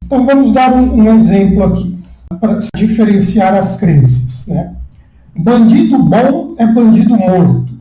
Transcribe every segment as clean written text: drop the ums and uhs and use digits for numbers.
Então vamos dar um exemplo aqui, para diferenciar as crenças, né? Bandido bom é bandido morto.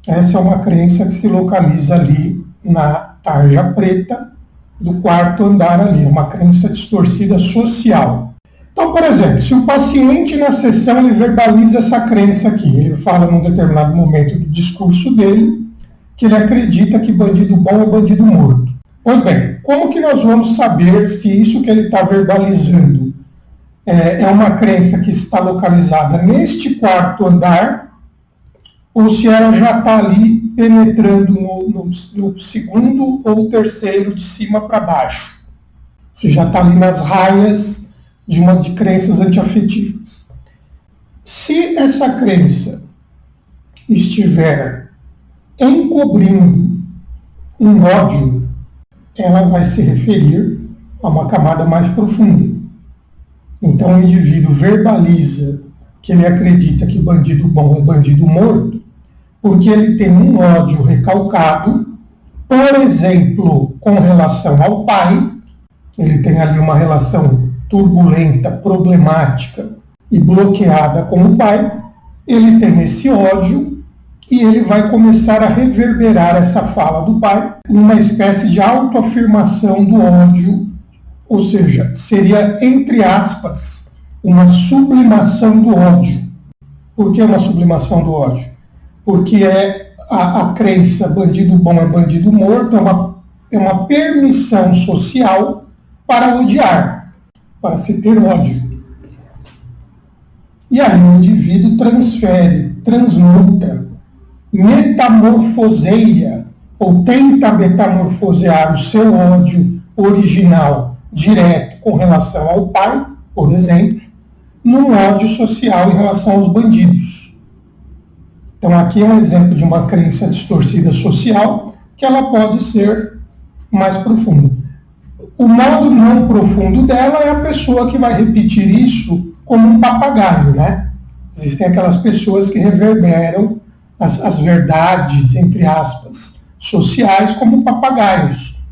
Essa é uma crença que se localiza ali na tarja preta do quarto andar ali, uma crença distorcida social. Então, por exemplo, se o paciente na sessão ele verbaliza essa crença aqui, ele fala num determinado momento do discurso dele que ele acredita que bandido bom é bandido morto. Pois bem, como que nós vamos saber se isso que ele está verbalizando é uma crença que está localizada neste quarto andar ou se ela já está ali penetrando no segundo ou terceiro de cima para baixo? Se já está ali nas raias de crenças antiafetivas. Se essa crença estiver encobrindo um ódio, ela vai se referir a uma camada mais profunda. Então o indivíduo verbaliza que ele acredita que bandido bom é bandido morto, porque ele tem um ódio recalcado, por exemplo, com relação ao pai, ele tem ali uma relação turbulenta, problemática e bloqueada com o pai, ele tem esse ódio e ele vai começar a reverberar essa fala do pai numa espécie de autoafirmação do ódio, ou seja, seria, entre aspas, uma sublimação do ódio. Por que uma sublimação do ódio? Porque a crença bandido bom é bandido morto, é uma permissão social para odiar, para se ter ódio. E aí o indivíduo transfere, transmuta, metamorfoseia, ou tenta metamorfosear o seu ódio original direto com relação ao pai, por exemplo, num ódio social em relação aos bandidos. Então aqui é um exemplo de uma crença distorcida social que ela pode ser mais profunda. O modo não profundo dela é a pessoa que vai repetir isso como um papagaio, né? Existem aquelas pessoas que reverberam as verdades, entre aspas, sociais como papagaios.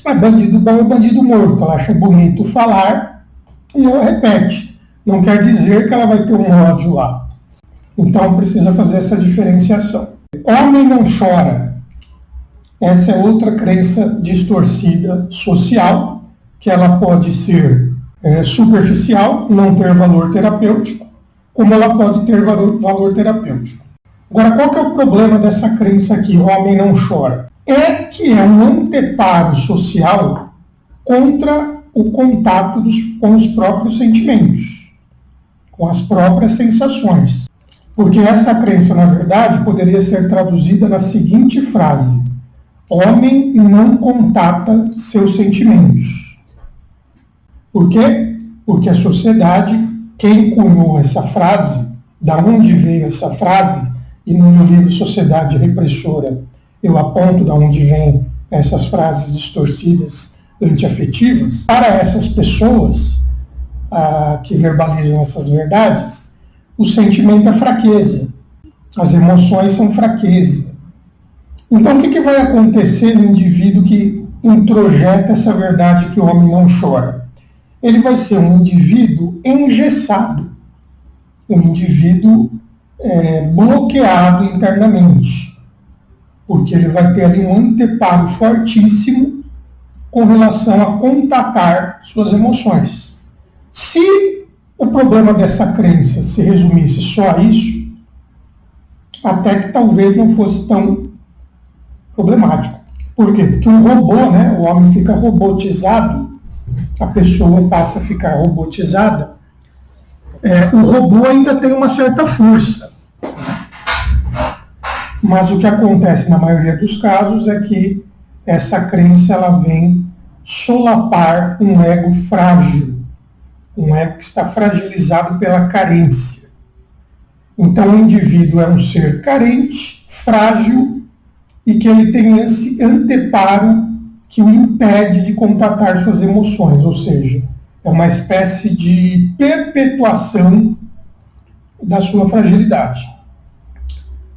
Bandido bom é bandido morto. Ela acha bonito falar e ela repete. Não quer dizer que ela vai ter um ódio lá. Então precisa fazer essa diferenciação. Homem não chora. Essa é outra crença distorcida social, que ela pode ser superficial, não ter valor terapêutico, como ela pode ter valor terapêutico. Agora, qual que é o problema dessa crença aqui, o homem não chora? É que é um anteparo social contra o contato com os próprios sentimentos, com as próprias sensações. Porque essa crença, na verdade, poderia ser traduzida na seguinte frase: homem não contata seus sentimentos. Por quê? Porque a sociedade, quem cunhou essa frase, da onde veio essa frase, e no meu livro Sociedade Repressora eu aponto da onde vêm essas frases distorcidas, antiafetivas, para essas pessoas que verbalizam essas verdades, o sentimento é fraqueza, as emoções são fraqueza. Então, o que vai acontecer no indivíduo que introjeta essa verdade que o homem não chora? Ele vai ser um indivíduo engessado, um indivíduo bloqueado internamente, porque ele vai ter ali um anteparo fortíssimo com relação a contatar suas emoções. Se o problema dessa crença se resumisse só a isso, até que talvez não fosse tão problemático. Por quê? Porque um robô, né, o homem fica robotizado, a pessoa passa a ficar robotizada, o robô ainda tem uma certa força. Mas o que acontece na maioria dos casos é que essa crença ela vem solapar um ego frágil, um ego que está fragilizado pela carência. Então o indivíduo é um ser carente, frágil, e que ele tem esse anteparo que o impede de contatar suas emoções, ou seja, é uma espécie de perpetuação da sua fragilidade,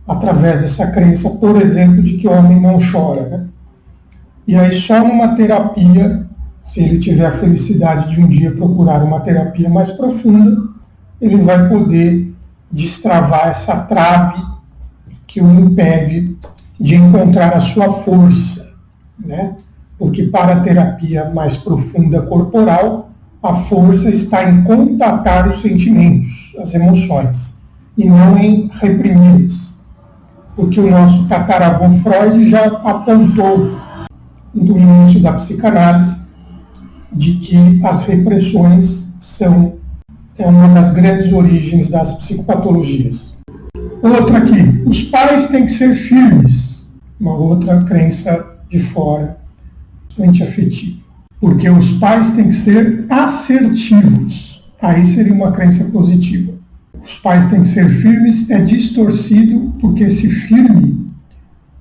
através dessa crença, por exemplo, de que o homem não chora, né? E aí só numa terapia Se ele tiver a felicidade de um dia procurar uma terapia mais profunda, ele vai poder destravar essa trave que o impede de encontrar a sua força, né? Porque para a terapia mais profunda corporal, a força está em contatar os sentimentos, as emoções, e não em reprimi-las. Porque o nosso tataravô Freud já apontou no início da psicanálise de que as repressões são uma das grandes origens das psicopatologias. Outra aqui, os pais têm que ser firmes, uma outra crença de fora, antiafetiva. Porque os pais têm que ser assertivos, aí seria uma crença positiva. Os pais têm que ser firmes, é distorcido, porque esse firme,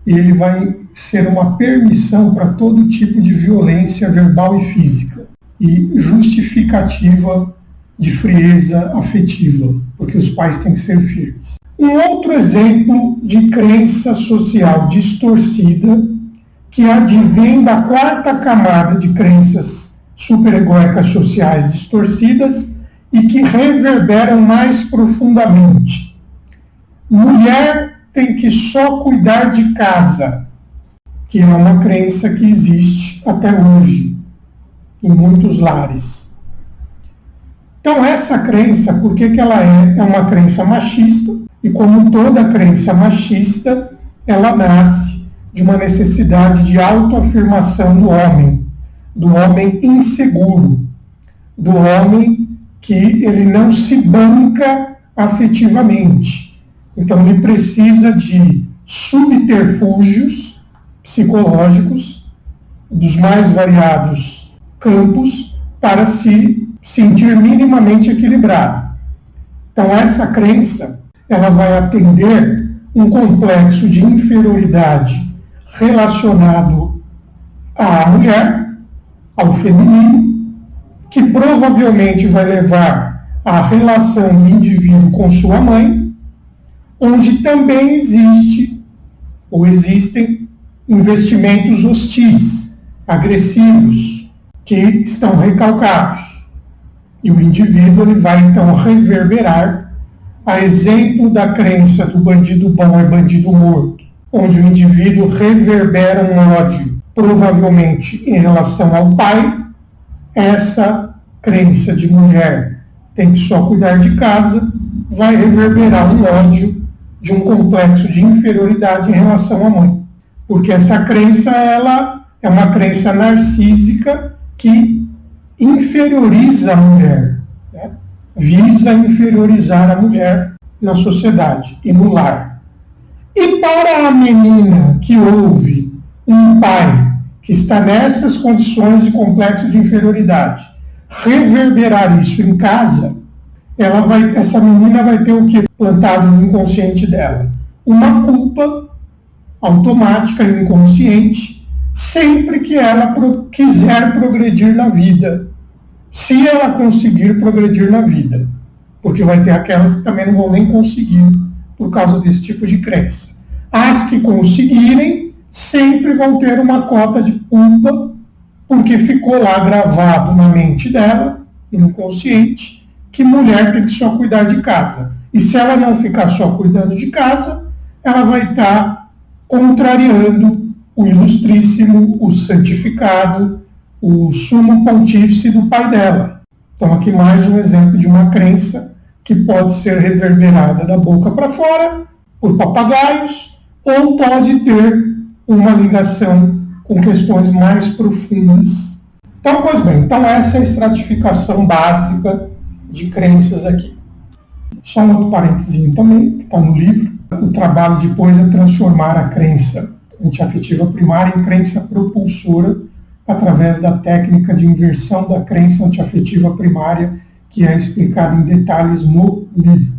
ele vai ser uma permissão para todo tipo de violência verbal e física, e justificativa de frieza afetiva, porque os pais têm que ser firmes. Um outro exemplo de crença social distorcida, que advém da quarta camada de crenças superegóicas sociais distorcidas e que reverberam mais profundamente. Mulher tem que só cuidar de casa, que é uma crença que existe até hoje em muitos lares. Então essa crença, por que ela é? É uma crença machista, e como toda crença machista, ela nasce de uma necessidade de autoafirmação do homem inseguro, do homem que ele não se banca afetivamente. Então ele precisa de subterfúgios psicológicos dos mais variados campos para se sentir minimamente equilibrado. Então essa crença, ela vai atender um complexo de inferioridade relacionado à mulher, ao feminino, que provavelmente vai levar à relação do indivíduo com sua mãe, onde também existem investimentos hostis, agressivos, que estão recalcados. E o indivíduo ele vai então reverberar, a exemplo da crença do bandido bom é bandido morto, onde o indivíduo reverbera um ódio, provavelmente em relação ao pai. Essa crença de mulher tem que só cuidar de casa vai reverberar um ódio de um complexo de inferioridade em relação à mãe. Porque essa crença, ela é uma crença narcísica que inferioriza a mulher, né? Visa inferiorizar a mulher na sociedade e no lar. E para a menina que ouve um pai que está nessas condições de complexo de inferioridade, reverberar isso em casa, essa menina vai ter o que plantado no inconsciente dela? Uma culpa automática e inconsciente, sempre que ela quiser progredir na vida, se ela conseguir progredir na vida, porque vai ter aquelas que também não vão nem conseguir por causa desse tipo de crença. As que conseguirem sempre vão ter uma cota de culpa, porque ficou lá gravado na mente dela, no inconsciente, que mulher tem que só cuidar de casa. E se ela não ficar só cuidando de casa, ela vai estar contrariando o ilustríssimo, o santificado, o sumo pontífice do pai dela. Então aqui mais um exemplo de uma crença que pode ser reverberada da boca para fora por papagaios, ou pode ter uma ligação com questões mais profundas. Então, pois bem, então essa é a estratificação básica de crenças aqui. Só um outro parentezinho também, que está no livro. O trabalho depois é transformar a crença antiafetiva primária em crença propulsora através da técnica de inversão da crença antiafetiva primária, que é explicada em detalhes no livro.